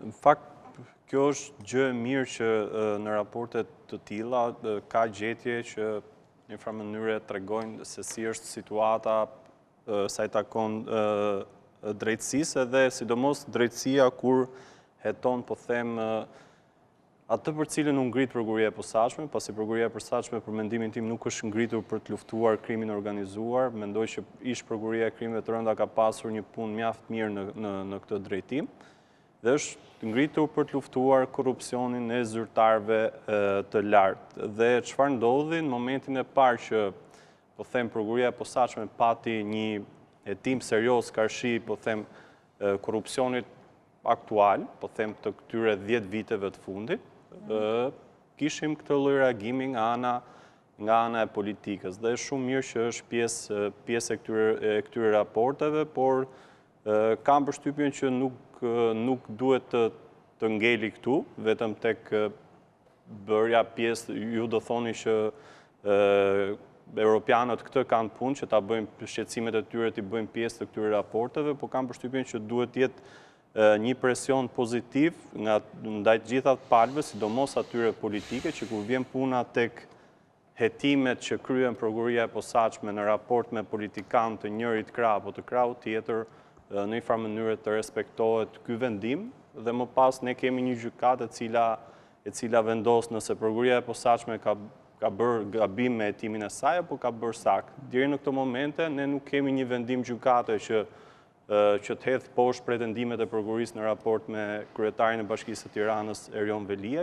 Në fakt, kjo është gjë e mirë që në raportet të tilla ka gjetje që në një mënyrë tregojnë se si është situata sa i takon drejtësisë edhe sidomos drejtësia kur heton, po them, atë për cilën u ngrit prokuria e posaçme, pasi prokuria e posaçme për mendimin tim nuk është ngritur për të luftuar krimin organizuar, mendoj që ish prokuria e krimeve të rënda ka pasur një punë mjaft mirë në këtë drejtim, dhe është ngritur për të luftuar korrupsionin e zyrtarëve të lartë. Dhe çfarë ndodhi në momentin e parë që, po them, prokuria e posaçme pati një hetim serioz karshi, po them, korrupsionit aktual, po them të këtyre 10 viteve të fundit, kishim këtë lloj reagimi nga ana e politikës. Dhe është shumë mirë që është pjesë e këtyre raporteve, por kam përshtypjen që nuk duhet të ngeli këtu, vetëm tek bërja pjesë, ju do thoni që Europianët këtë kanë punë që ta bëjmë shqetësimet e tyre të bëjmë pjesë të këtyre raporteve, por kam përshtypjen që duhet jetë një presion pozitiv ndaj të gjitha palëve, sidomos atyre politike, që kur vjen puna tek hetimet që kryen prokuria e posaçme në raport me politikan të njërit krah apo të krahut tjetër, në një farë mënyrë të respektohet ky vendim, dhe më pas ne kemi një gjykatë e cila vendos nëse prokuria e posaçme ka bërë gabim me hetimin e saj apo ka bërë sakt. Deri në këto momente ne nuk kemi një vendim gjykate që të hedh poshtë pretendimet e prokurisë në raport me kryetarin e Bashkisë së Tiranës, Erion Velia.